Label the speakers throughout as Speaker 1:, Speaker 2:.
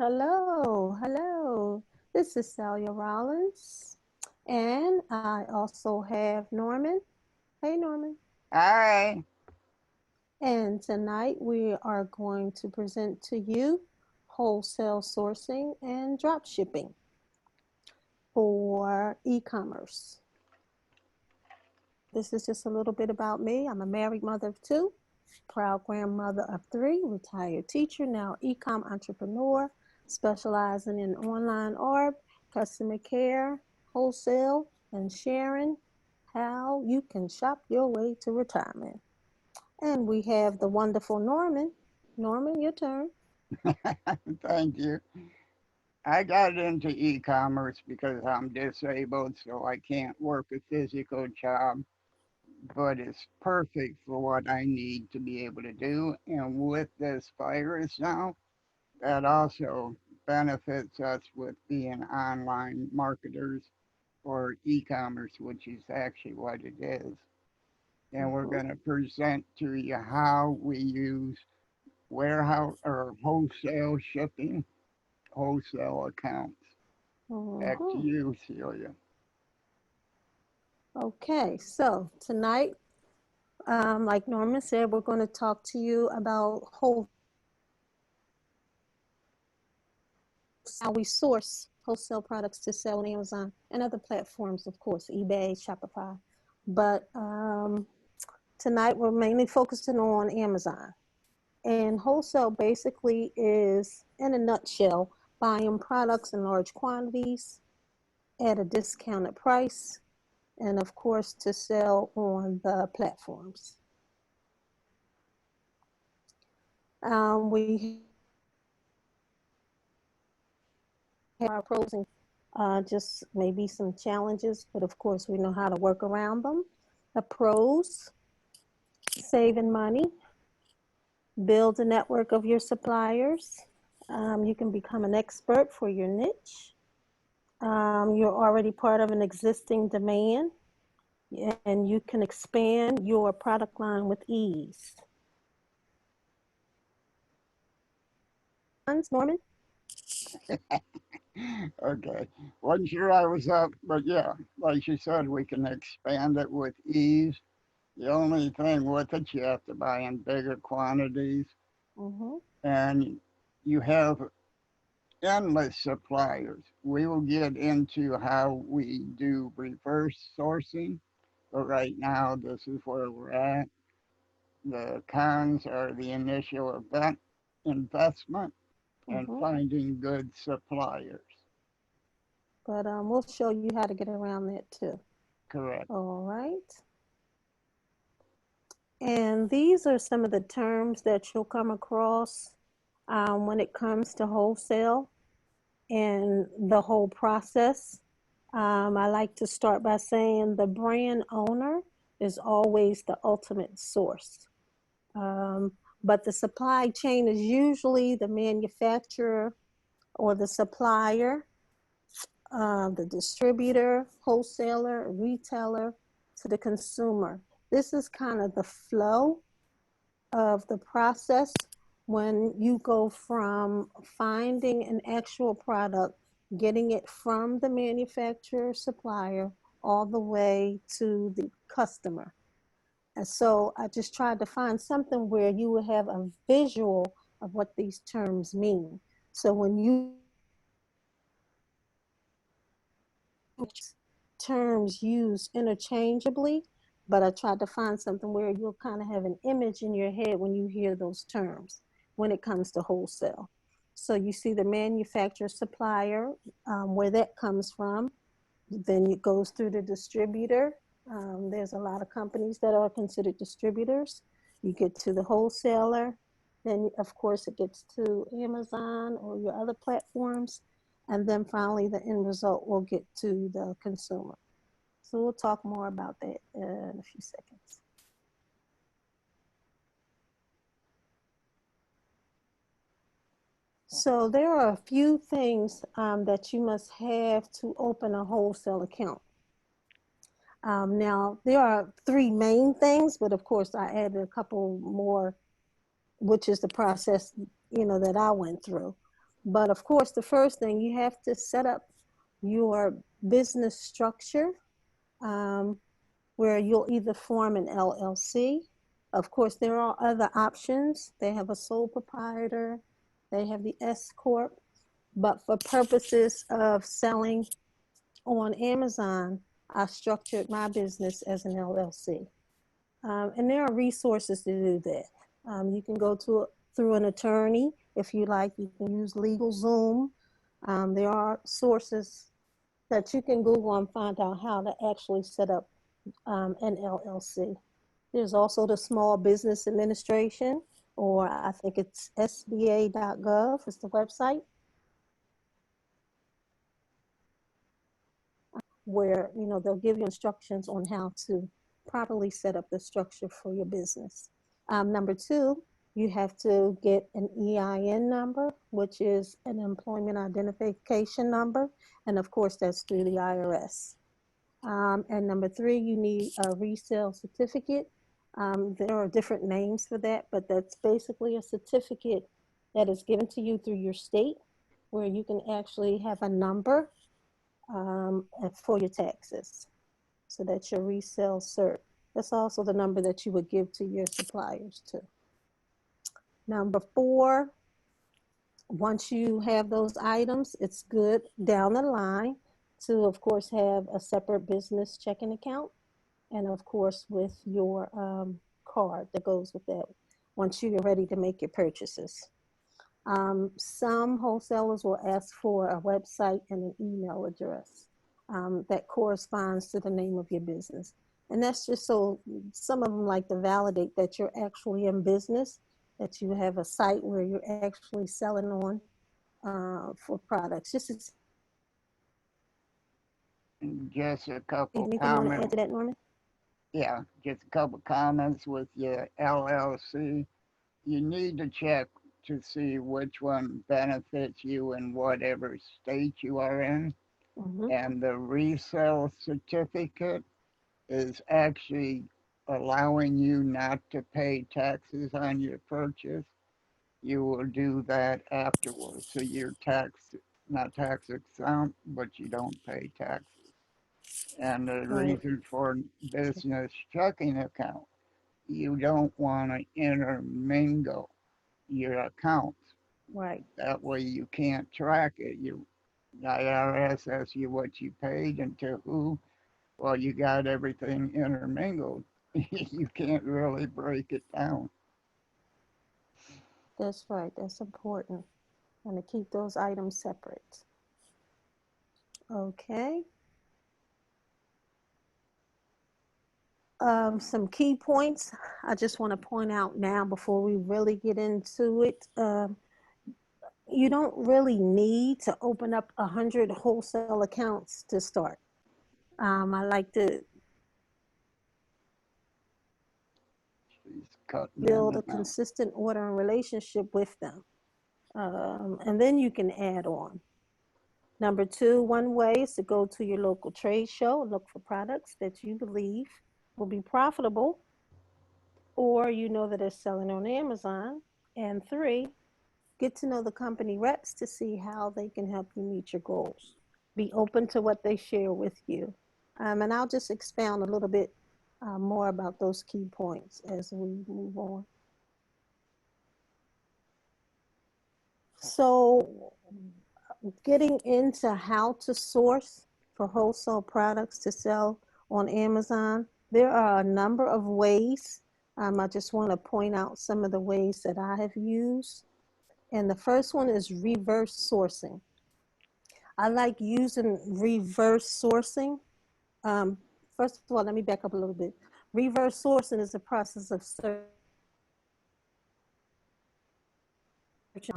Speaker 1: Hello, hello. This is Celia Rollins, and I also have Norman. Hey, Norman.
Speaker 2: All right.
Speaker 1: And tonight we are going to present to you wholesale sourcing and drop shipping for e-commerce. This is just a little bit about me. I'm a married mother of two, proud grandmother of three, retired teacher, now e-com entrepreneur, specializing in online art, customer care, wholesale, and sharing how you can shop your way to retirement. And we have the wonderful Norman. Norman, your turn.
Speaker 2: Thank you. I got into e-commerce because I'm disabled, so I can't work a physical job, but it's perfect for what I need to be able to do. And with this virus now, that also benefits us with being online marketers or e-commerce, which is actually what it is. And we're
Speaker 1: Mhm,
Speaker 2: going to present to you how we use warehouse or wholesale shipping, wholesale accounts. Back to
Speaker 1: mhm.
Speaker 2: you, Celia.
Speaker 1: Okay, so tonight, like Norman said, we're going to talk to you about how we source wholesale products to sell on Amazon and other platforms, of course, eBay, Shopify. But tonight we're mainly focusing on Amazon. And wholesale basically is, in a nutshell, buying products in large quantities at a discounted price, and of course, to sell on the platforms. We have our pros and just maybe some challenges, but of course, we know how to work around them. The pros: saving money, build a network of your suppliers. You can become an expert for your niche. You're already part of an existing demand, and you can expand your product line with ease. Norman?
Speaker 2: Okay. Wasn't sure I was up, but yeah, like you said, we can expand it with ease. The only thing with it, you have to buy in bigger quantities,
Speaker 1: Mm-hmm.
Speaker 2: and you have endless suppliers. We will get into how we do reverse sourcing, but right now, this is where we're at. The cons are the initial event investment and
Speaker 1: Mm-hmm.
Speaker 2: finding good suppliers.
Speaker 1: But we'll show you how to get around that too.
Speaker 2: Correct.
Speaker 1: All right. And these are some of the terms that you'll come across when it comes to wholesale and the whole process. I like to start by saying the brand owner is always the ultimate source. Um, but the supply chain is usually the manufacturer or the supplier, the distributor, wholesaler, retailer to the consumer. This is kind of the flow of the process when you go from finding an actual product, getting it from the manufacturer, supplier, all the way to the customer. And so I just tried to find something where you would have a visual of what these terms mean. So when you terms used interchangeably, but I tried to find something where you'll kind of have an image in your head when you hear those terms when it comes to wholesale. So you see the manufacturer supplier, where that comes from. Then it goes through the distributor. There's a lot of companies that are considered distributors. You get to the wholesaler. Then, of course, it gets to Amazon or your other platforms. And then finally, the end result will get to the consumer. So we'll talk more about that in a few seconds. So there are a few things that you must have to open a wholesale account. Now, there are three main things, but of course, I added a couple more, which is the process, that I went through. But of course, the first thing you have to set up your business structure, um, where you'll either form an LLC. Of course, there are other options. They have a sole proprietor, they have the S Corp, but for purposes of selling on Amazon, I structured my business as an LLC. And there are resources to do that. You can go through an attorney if you like. You can use LegalZoom. There are sources that you can Google and find out how to actually set up an LLC. There's also the Small Business Administration, or I think it's SBA.gov is the website, where they'll give you instructions on how to properly set up the structure for your business. Number two, you have to get an EIN number, which is an employment identification number, and of course that's through the IRS. And number three, you need a resale certificate. There are different names for that, but that's basically a certificate that is given to you through your state, where you can actually have a number for your taxes. So that's your resale cert. That's also the number that you would give to your suppliers too. Number four, once you have those items, it's good down the line to, of course, have a separate business checking account, and of course with your card that goes with that once you're ready to make your purchases. Some wholesalers will ask for a website and an email address that corresponds to the name of your business. And that's just so some of them like to validate that you're actually in business, that you have a site where you're actually selling on for products. Just
Speaker 2: Just a couple
Speaker 1: anything you want to add
Speaker 2: comments.
Speaker 1: to that, Norman?
Speaker 2: Yeah, just a couple comments with your LLC. You need to check to see which one benefits you in whatever state you are in.
Speaker 1: Mm-hmm.
Speaker 2: And the resale certificate is actually allowing you not to pay taxes on your purchase. You will do that afterwards. So you're not tax exempt, but you don't pay taxes. And the
Speaker 1: Right,
Speaker 2: reason for business checking account, you don't want to intermingle your accounts.
Speaker 1: right.
Speaker 2: That way you can't track it. The IRS asks you what you paid and to who. Well, you got everything intermingled. You can't really break it down.
Speaker 1: That's right. That's important. And to keep those items separate. Okay. Some key points I just want to point out now before we really get into it. You don't really need to open up 100 wholesale accounts to start. I like to
Speaker 2: She's cutting in
Speaker 1: build a
Speaker 2: and out.
Speaker 1: consistent order and relationship with them. And then you can add on. Number two, one way is to go to your local trade show, look for products that you believe will be profitable, or you know that are selling on Amazon. And three, get to know the company reps to see how they can help you meet your goals. Be open to what they share with you. And I'll just expound a little bit more about those key points as we move on. So, getting into how to source for wholesale products to sell on Amazon, there are a number of ways. I just want to point out some of the ways that I have used. And the first one is reverse sourcing. I like using reverse sourcing. Um, First of all, let me back up a little bit. Reverse sourcing is the process of searching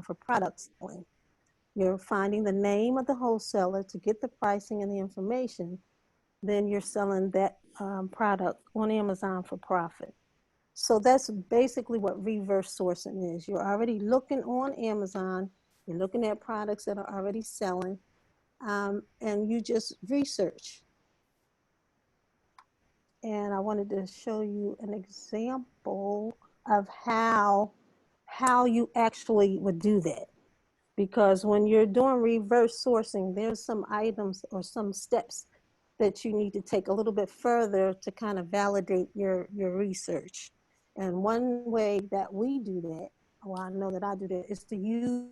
Speaker 1: for products. You're finding the name of the wholesaler to get the pricing and the information. Then you're selling that product on Amazon for profit. So that's basically what reverse sourcing is. You're already looking on Amazon, you're looking at products that are already selling, and you just research. And I wanted to show you an example of how you actually would do that. because when you're doing reverse sourcing, there's some items or some steps that you need to take a little bit further to kind of validate your research. And one way that we do that, well, I know that I do that, is to use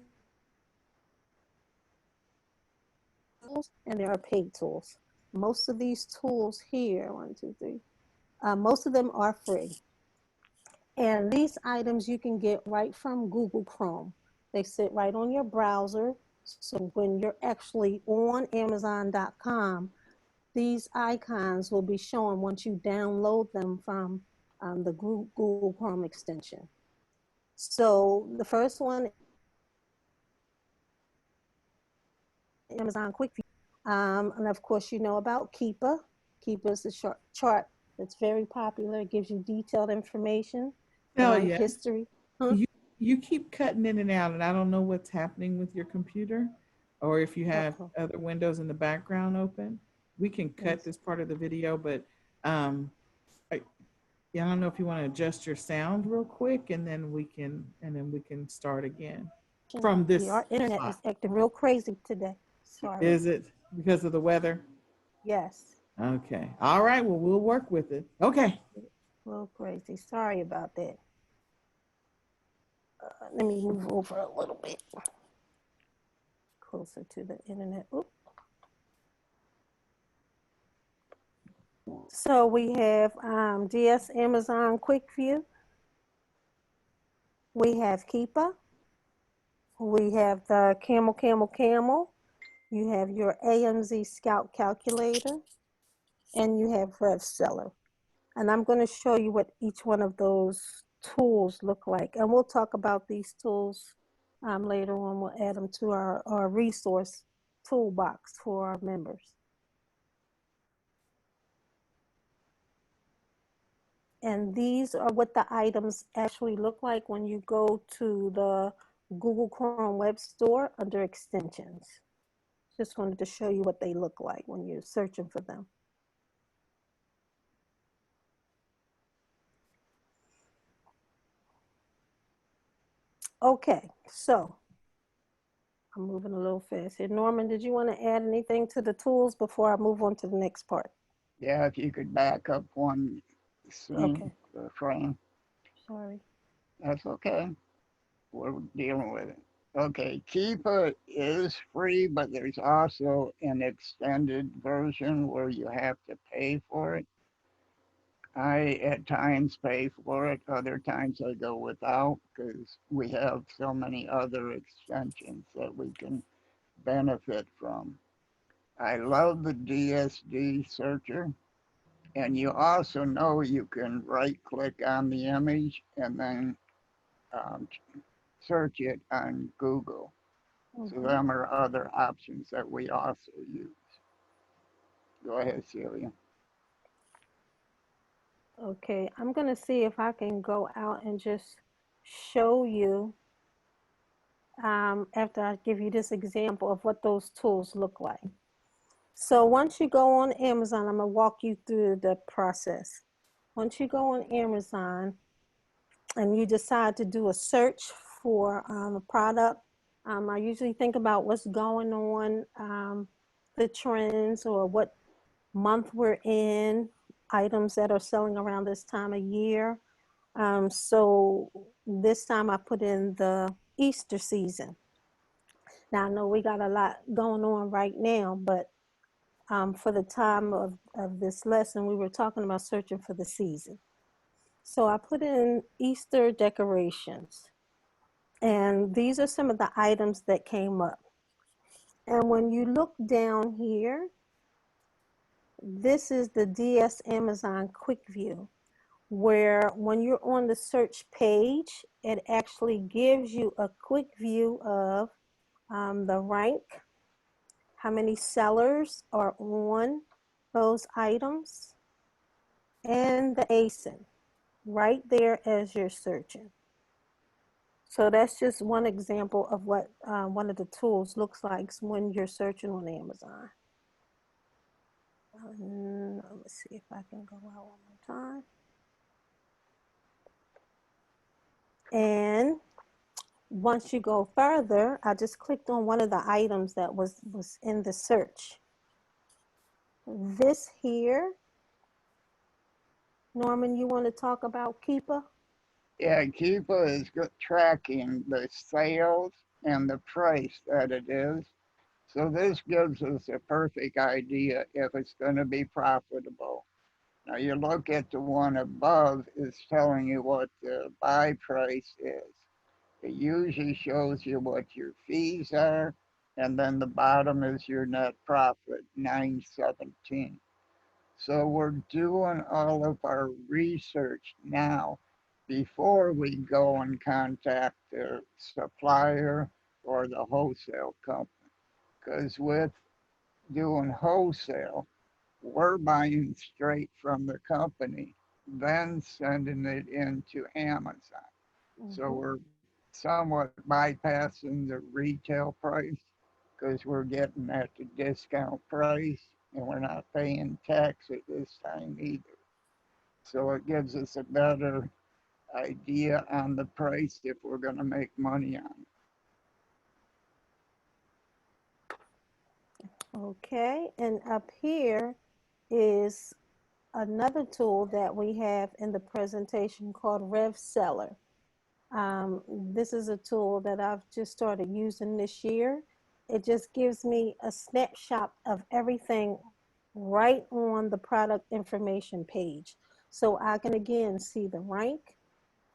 Speaker 1: tools, and there are paid tools. Most of these tools here, one, two, three, most of them are free. And these items you can get right from Google Chrome. They sit right on your browser. So when you're actually on Amazon.com, these icons will be shown once you download them from the Google Chrome extension. So the first one is Amazon Quick View. And of course, you know about Keepa. Keepa is a short chart that's very popular. It gives you detailed information, the
Speaker 3: Tell
Speaker 1: right
Speaker 3: you,
Speaker 1: history. Huh?
Speaker 3: you you keep cutting in and out, and I don't know what's happening with your computer, or if you have
Speaker 1: Uh-oh.
Speaker 3: other windows in the background open. We can
Speaker 1: Let me
Speaker 3: cut
Speaker 1: see.
Speaker 3: this part of the video, but um, I, yeah, I don't know if you want to adjust your sound real quick, and then we can start again from
Speaker 1: Yeah,
Speaker 3: this
Speaker 1: our internet
Speaker 3: spot.
Speaker 1: is acting real crazy today. Sorry.
Speaker 3: Is it because of the weather?
Speaker 1: Yes,
Speaker 3: Okay. All right. Well, we'll work with it. Okay.
Speaker 1: a little crazy. Sorry about that. Let me move over a little bit closer to the internet. Oop. So we have DS Amazon Quick View. We have Keepa. We have the Camel Camel Camel. You have your AMZ Scout calculator, and you have Rev Seller. And I'm going to show you what each one of those tools look like. And we'll talk about these tools later on. We'll add them to our resource toolbox for our members. And these are what the items actually look like when you go to the Google Chrome Web Store under extensions. Just wanted to show you what they look like when you're searching for them. Okay, so I'm moving a little fast here. Norman, did you want to add anything to the tools before I move on to the next part?
Speaker 2: Yeah, if you could back up one scene,
Speaker 1: Okay,
Speaker 2: frame,
Speaker 1: sorry.
Speaker 2: that's okay. We're dealing with it. Okay, Keepa is free, but there's also an extended version where you have to pay for it. I at times pay for it, other times I go without because we have so many other extensions that we can benefit from. I love the DSD searcher, and you also know you can right click on the image and then um, search it on Google. So
Speaker 1: Mm-hmm.
Speaker 2: them are other options that we also use. Go ahead, Celia.
Speaker 1: Okay, I'm going to see if I can go out and just show you after I give you this example of what those tools look like. So once you go on Amazon, I'm going to walk you through the process. Once you go on Amazon and you decide to do a search for a product, I usually think about what's going on, the trends, or what month we're in, items that are selling around this time of year. So this time I put in the Easter season. Now I know we got a lot going on right now, but for the time of this lesson, we were talking about searching for the season. So I put in Easter decorations, and these are some of the items that came up. And when you look down here, this is the DS Amazon Quick View, where when you're on the search page, it actually gives you a quick view of the rank, how many sellers are on those items, and the ASIN right there as you're searching. So that's just one example of what one of the tools looks like when you're searching on Amazon. Let me see if I can go out one more time. And Once you go further, I just clicked on one of the items that was in the search. This here, Norman, you want to talk about Keepa?
Speaker 2: Yeah, Kiva is tracking the sales and the price that it is. So this gives us a perfect idea if it's going to be profitable. Now you look at the one above, is telling you what the buy price is. It usually shows you what your fees are, and then the bottom is your net profit, 917. So we're doing all of our research now before we go and contact the supplier or the wholesale company. Because with doing wholesale, we're buying straight from the company, then sending it into Amazon. So
Speaker 1: Mm-hmm.
Speaker 2: we're somewhat bypassing the retail price because we're getting at the discount price and we're not paying tax at this time either. So it gives us a better idea on the price if we're going to make money on it.
Speaker 1: Okay, and up here is another tool that we have in the presentation called Rev Seller. This is a tool that I've just started using this year. It just gives me a snapshot of everything right on the product information page. So I can again see the rank.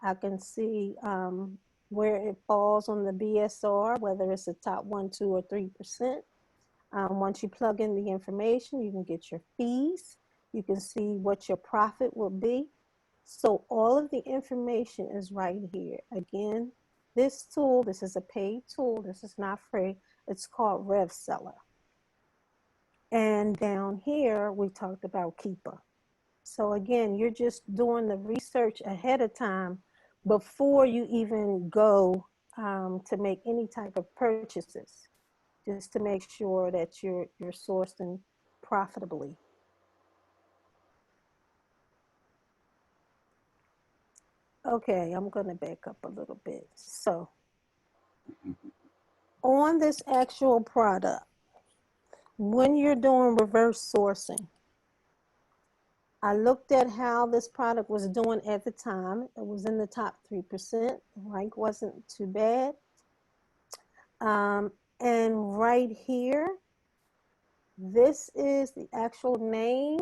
Speaker 1: I can see where it falls on the BSR, whether it's the top 1, 2, or 3%. Once you plug in the information, you can get your fees. You can see what your profit will be. So all of the information is right here. Again, this tool, this is a paid tool. This is not free. It's called Rev Seller. And down here, we talked about Keepa. So again, you're just doing the research ahead of time before you even go to make any type of purchases, just to make sure that you're sourcing profitably. Okay, I'm going to back up a little bit. So on this actual product, when you're doing reverse sourcing, I looked at how this product was doing at the time. It was in the top 3%. The rank wasn't too bad. And right here, this is the actual name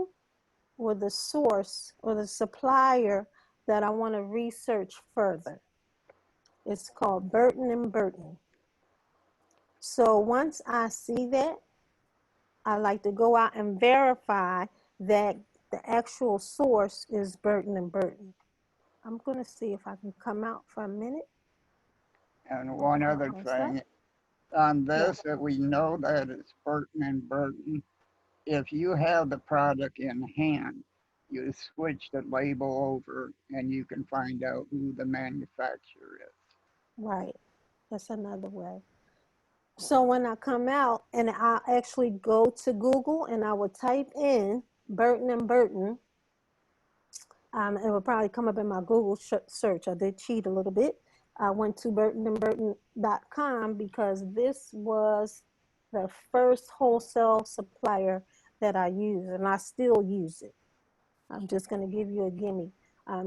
Speaker 1: or the source or the supplier that I want to research further. It's called Burton and Burton. So once I see that, I like to go out and verify that the actual source is Burton and Burton. I'm going to see if I can come out for a minute.
Speaker 2: And one
Speaker 1: Hold
Speaker 2: other
Speaker 1: on one sec.
Speaker 2: thing on
Speaker 1: Yeah,
Speaker 2: this, that we know that it's Burton and Burton. If you have the product in hand, you switch the label over and you can find out who the manufacturer is.
Speaker 1: right. That's another way. So when I come out and I actually go to Google and I will type in Burton and Burton, it will probably come up in my Google search. I did cheat a little bit. I went to burtonandburton.com because this was the first wholesale supplier that I used, and I still use it. I'm just going to give you a gimme.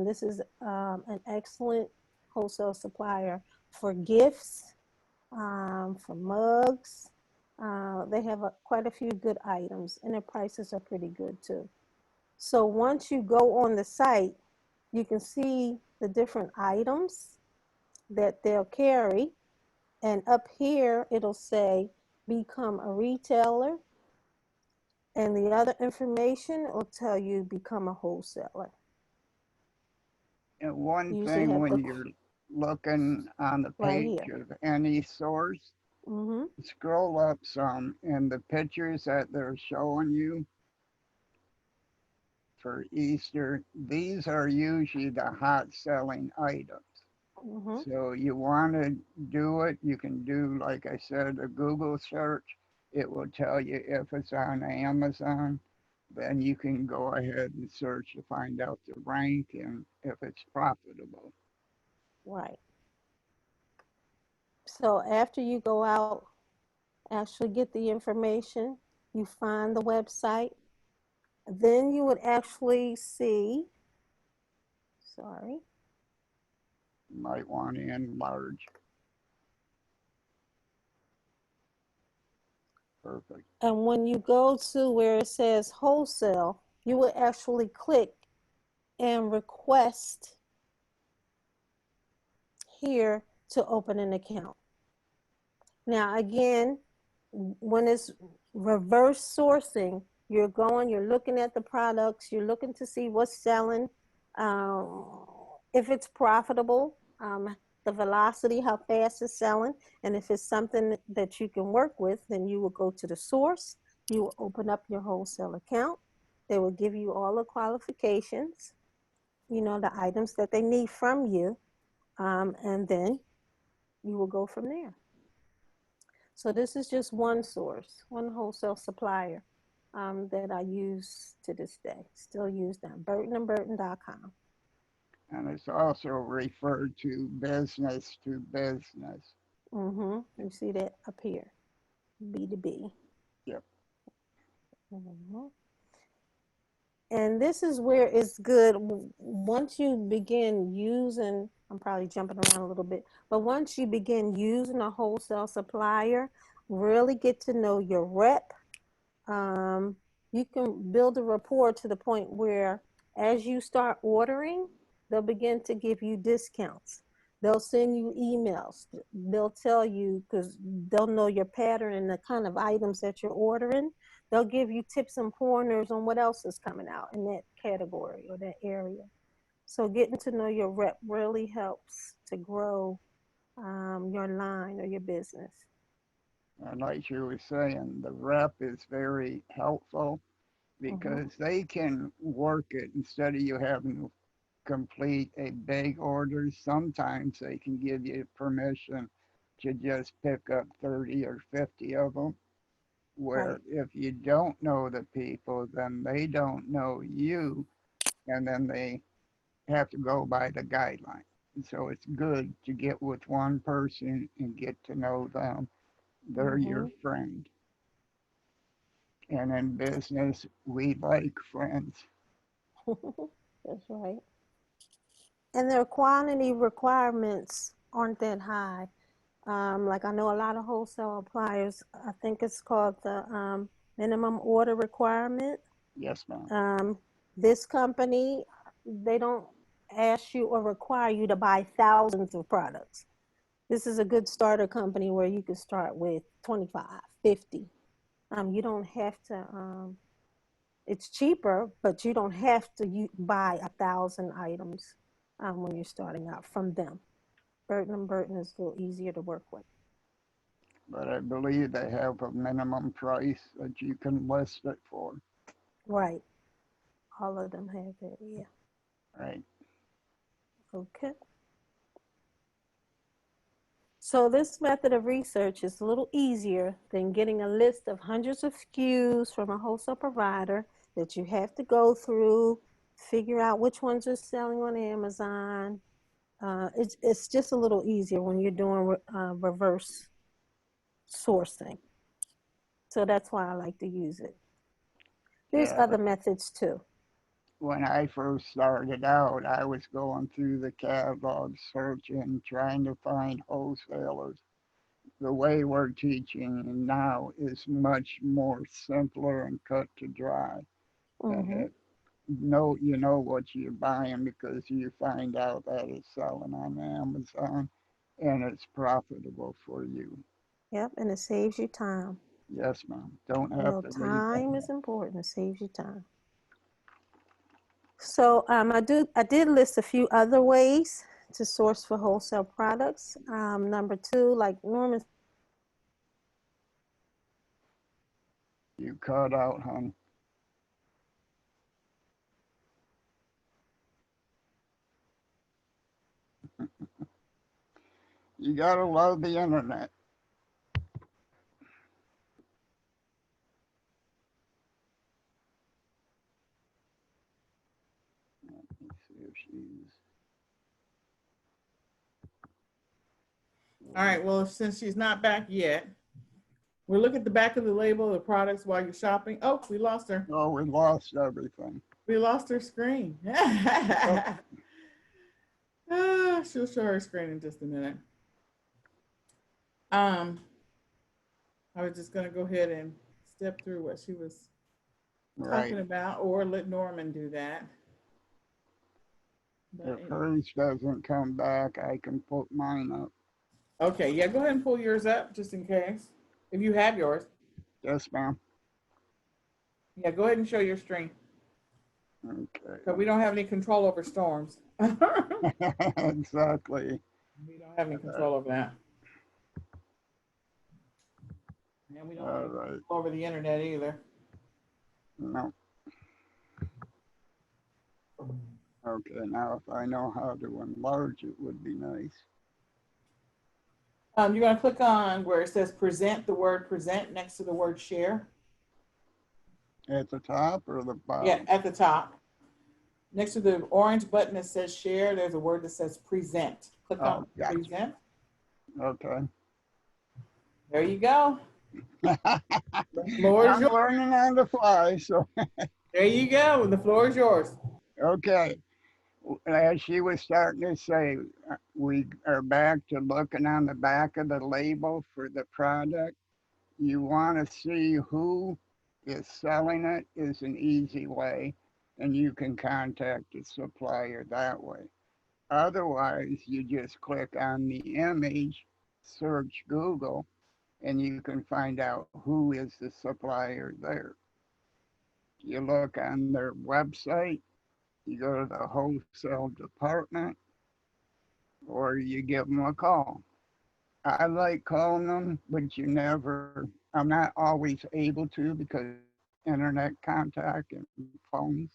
Speaker 1: This is an excellent wholesale supplier for gifts, for mugs. They have quite a few good items, and their prices are pretty good too. So once you go on the site, you can see the different items that they'll carry. And up here, it'll say become a retailer. And the other information will tell you become a wholesaler.
Speaker 2: And one
Speaker 1: You usually
Speaker 2: thing
Speaker 1: have
Speaker 2: when
Speaker 1: the
Speaker 2: you're looking on the
Speaker 1: right
Speaker 2: page
Speaker 1: here.
Speaker 2: of any source,
Speaker 1: Mm-hmm.
Speaker 2: scroll up some, and the pictures that they're showing you for Easter, these are usually the hot selling items.
Speaker 1: Mm-hmm.
Speaker 2: So you want to do it, you can do, like I said, a Google search. It will tell you if it's on Amazon. Then you can go ahead and search to find out the rank and if it's profitable.
Speaker 1: Right. So after you go out, actually get the information, you find the website, then you would actually see, sorry,
Speaker 2: You might want to enlarge. Perfect.
Speaker 1: and when you go to where it says wholesale, you would actually click and request here to open an account. Now, again, when it's reverse sourcing, you're looking at the products, you're looking to see what's selling, if it's profitable, the velocity, how fast it's selling, and if it's something that you can work with, then you will go to the source, you will open up your wholesale account. They will give you all the qualifications, the items that they need from you, and then you will go from there. So this is just one source, one wholesale supplier that I use to this day. Still use them, burtonandburton.com.
Speaker 2: And it's also referred to business to business.
Speaker 1: You see that up here, B2B.
Speaker 2: Yep.
Speaker 1: And this is where it's good. Once you begin using, I'm probably jumping around a little bit, but once you begin using a wholesale supplier, really get to know your rep. You can build a rapport to the point where as you start ordering, they'll begin to give you discounts. They'll send you emails. They'll tell you, because they'll know your pattern and the kind of items that you're ordering. They'll give you tips and pointers on what else is coming out in that category or that area. So getting to know your rep really helps to grow your line or your business.
Speaker 2: And like you were saying, the rep is very helpful because they can work it instead of you having to complete a big order. Sometimes they can give you permission to just pick up 30 or 50 of them.
Speaker 1: Right.
Speaker 2: Where if you don't know the people, then they don't know you, and then they have to go by the guideline. And so it's good to get with one person and get to know them. They're your friend. And in business, we like friends.
Speaker 1: That's right. And their quantity requirements aren't that high. Like I know a lot of wholesale suppliers, I think it's called the minimum order requirement.
Speaker 2: Yes, ma'am.
Speaker 1: This company, they don't ask you or require you to buy thousands of products. This is a good starter company where you can start with 25, 50. You don't have to, it's cheaper, but you don't have to buy 1,000 items when you're starting out from them. Burton and Burton is a little easier to work with.
Speaker 2: But I believe they have a minimum price that you can list it for.
Speaker 1: Right. All of them have that, yeah.
Speaker 2: Right.
Speaker 1: Okay. So this method of research is a little easier than getting a list of hundreds of SKUs from a wholesale provider that you have to go through, figure out which ones are selling on Amazon. It's just a little easier when you're doing reverse sourcing. So that's why I like to use it. There's
Speaker 2: Yeah.
Speaker 1: other methods too.
Speaker 2: When I first started out, I was going through the catalog searching, trying to find wholesalers. The way we're teaching now is much more simpler and cut to dry. And
Speaker 1: Mm-hmm.
Speaker 2: you know what you're buying because you find out that it's selling on Amazon and it's profitable for you.
Speaker 1: Yep, and it saves you time.
Speaker 2: Yes, ma'am. Don't have to leave
Speaker 1: Time
Speaker 2: them.
Speaker 1: is important. It saves you time. So I did list a few other ways to source for wholesale products. Number two, like Norman.
Speaker 2: You cut out, hon. You gotta love the internet. Let's see if she's
Speaker 3: All right, well, since she's not back yet, we'll look at the back of the label of the products while you're shopping. Oh, we lost her.
Speaker 2: Oh, we lost everything.
Speaker 3: We lost her screen. She'll show her screen in just a minute. I was just going to go ahead and step through what she was talking about, or let Norman do that. But
Speaker 2: if hers doesn't come back, I can put mine up.
Speaker 3: Okay, yeah, go ahead and pull yours up just in case. If you have yours.
Speaker 2: Yes, ma'am.
Speaker 3: Yeah, go ahead and show your screen.
Speaker 2: Okay.
Speaker 3: Because we don't have any control over storms.
Speaker 2: Exactly.
Speaker 3: We don't have any control over that. And we don't have any control over the internet either.
Speaker 2: No. Okay, now if I know how to enlarge it would be nice.
Speaker 3: You're going to click on where it says present, the word present next to the word share.
Speaker 2: At the top or the bottom?
Speaker 3: Yeah, at the top. Next to the orange button that says share, there's a word that says present. Click on present.
Speaker 2: Okay.
Speaker 3: There you go. The floor is yours.
Speaker 2: I'm learning on the fly, so.
Speaker 3: There you go. The floor is yours.
Speaker 2: Okay. As she was starting to say, we are back to looking on the back of the label for the product. You want to see who is selling it is an easy way, and you can contact the supplier that way. Otherwise, you just click on the image, search Google, and you can find out who is the supplier there. You look on their website, you go to the wholesale department, or you give them a call. I like calling them, but I'm not always able to because internet contact and phones.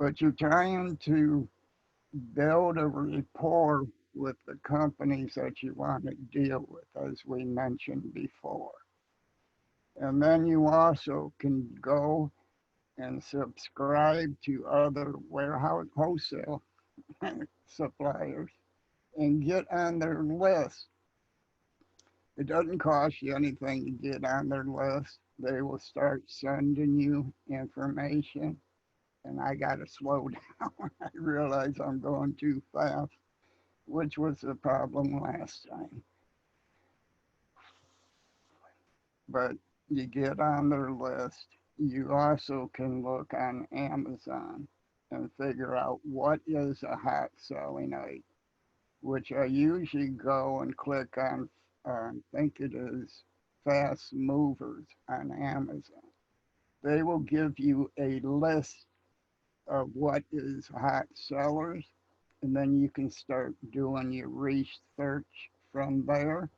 Speaker 2: But you're trying to build a rapport with the companies that you want to deal with, as we mentioned before. And then you also can go and subscribe to other warehouse wholesale suppliers and get on their list. It doesn't cost you anything to get on their list. They will start sending you information. And I got to slow down. I realize I'm going too fast, which was the problem last time. But you get on their list. You also can look on Amazon and figure out what is a hot selling item, which I usually go and click on, I think it is fast movers on Amazon. They will give you a list of what is hot sellers, and then you can start doing your research from there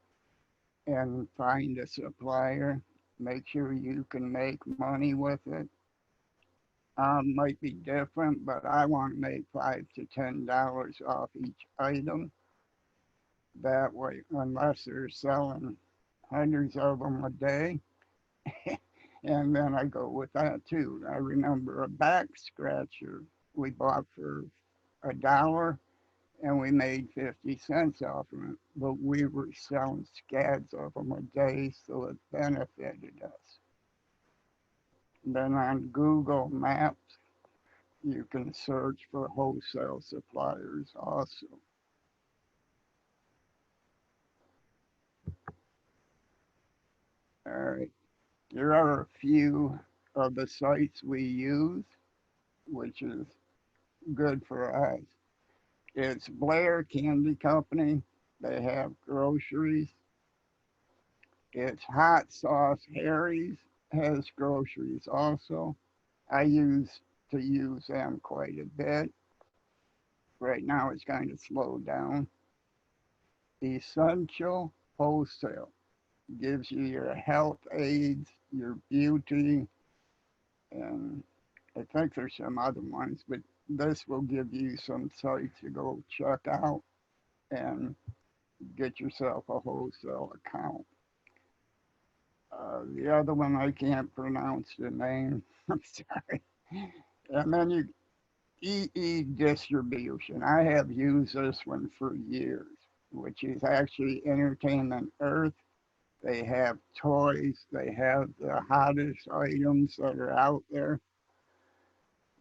Speaker 2: and find a supplier. Make sure you can make money with it. Might be different, but I want to make $5 to $10 off each item. That way, unless they're selling hundreds of them a day, and then I go with that too. I remember a back scratcher we bought for $1 and we made 50 cents off of it, but we were selling scads of them a day, so it benefited us. Then on Google Maps, you can search for wholesale suppliers also. All right, there are a few of the sites we use, which is good for us. It's Blair Candy Company. They have groceries. It's Hot Sauce Harry's has groceries also. I used to use them quite a bit. Right now it's kind of slowed down. Essential Wholesale gives you your health aids, your beauty, and I think there's some other ones, but this will give you some sites to go check out and get yourself a wholesale account. The other one, I can't pronounce the name. I'm sorry. And then EE Distribution. I have used this one for years. which is actually Entertainment Earth. They have toys. They have the hottest items that are out there.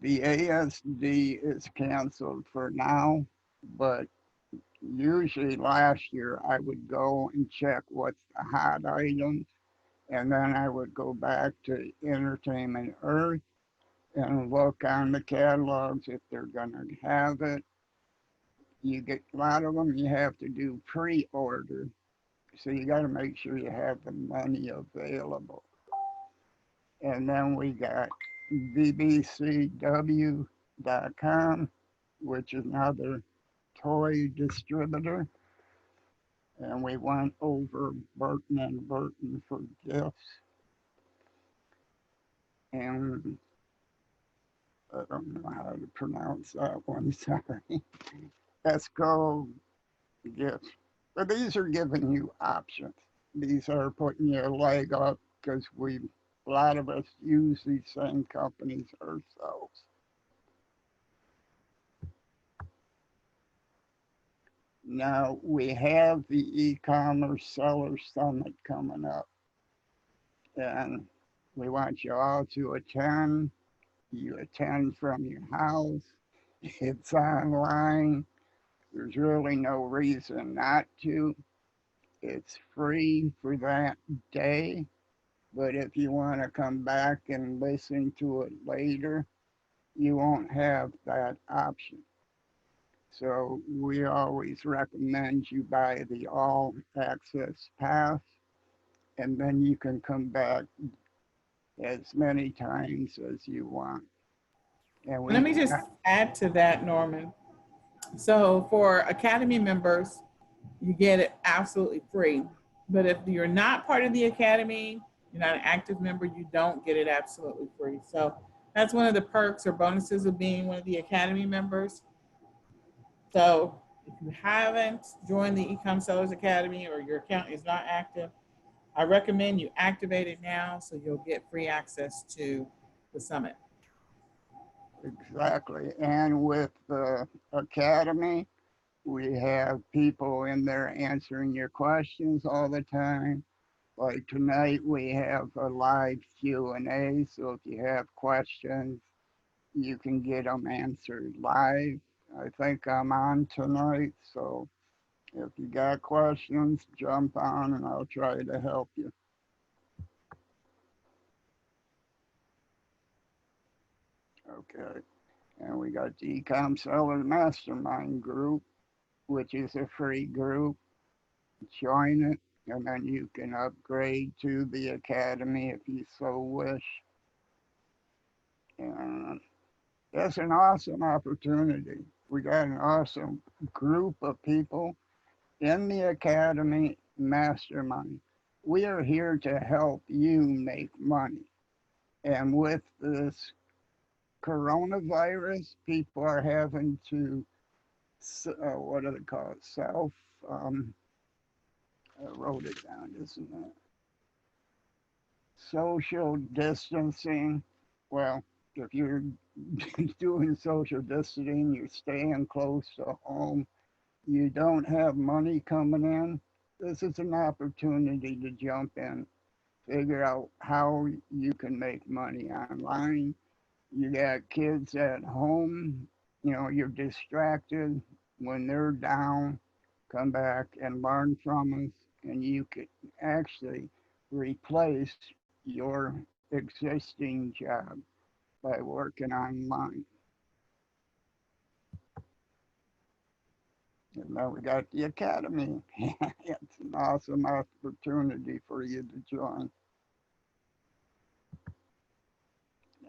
Speaker 2: The ASD is canceled for now, but usually last year I would go and check what's the hot items, and then I would go back to Entertainment Earth and look on the catalogs if they're going to have it. You get a lot of them, you have to do pre-order, so you got to make sure you have the money available. And then we got bbcw.com, which is another toy distributor. And we went over Burton and Burton for gifts. And I don't know how to pronounce that one, sorry. Esco gifts. But these are giving you options. These are putting your leg up because a lot of us use these same companies ourselves. Now we have the e-commerce seller summit coming up, and we want you all to attend. You attend from your house. It's online. There's really no reason not to. It's free for that day. But if you want to come back and listen to it later, you won't have that option. So we always recommend you buy the all access pass, and then you can come back as many times as you want. And
Speaker 3: Let me just add to that, Norman. So for Academy members, you get it absolutely free. But if you're not part of the Academy, you're not an active member, you don't get it absolutely free. So that's one of the perks or bonuses of being one of the Academy members. So if you haven't joined the eCom Sellers Academy or your account is not active, I recommend you activate it now so you'll get free access to the summit.
Speaker 2: Exactly. And with the Academy, we have people in there answering your questions all the time. Like tonight, we have a live Q&A, so if you have questions, you can get them answered live. I think I'm on tonight, so if you got questions, jump on and I'll try to help you. Okay, and we got the eCom Seller Mastermind group, which is a free group. Join it, and then you can upgrade to the Academy if you so wish. And that's an awesome opportunity. We got an awesome group of people in the Academy Mastermind. We are here to help you make money. And with this coronavirus, people are having to, what do they call it? I wrote it down, isn't it? Social distancing. Well, if you're doing social distancing, you're staying close to home, you don't have money coming in, this is an opportunity to jump in, figure out how you can make money online. You got kids at home, you're distracted. When they're down, come back and learn from us, and you could actually replace your existing job by working online. And now we got the Academy. It's an awesome opportunity for you to join.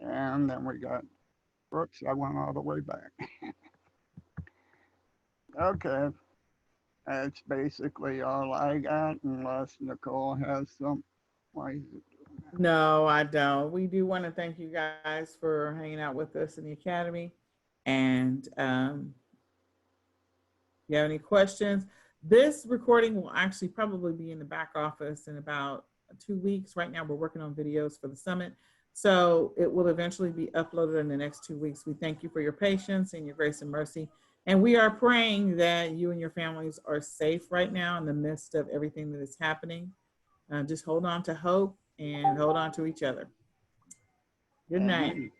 Speaker 2: And then we got Brooks. I went all the way back. Okay. That's basically all I got, unless Nicole has some. Why is it doing that?
Speaker 3: No, I don't. We do want to thank you guys for hanging out with us in the Academy. And if you have any questions, this recording will actually probably be in the back office in about 2 weeks. Right now, we're working on videos for the summit. So it will eventually be uploaded in the next 2 weeks. We thank you for your patience and your grace and mercy. And we are praying that you and your families are safe right now in the midst of everything that is happening. Just hold on to hope and hold on to each other. Good night.
Speaker 2: Amen.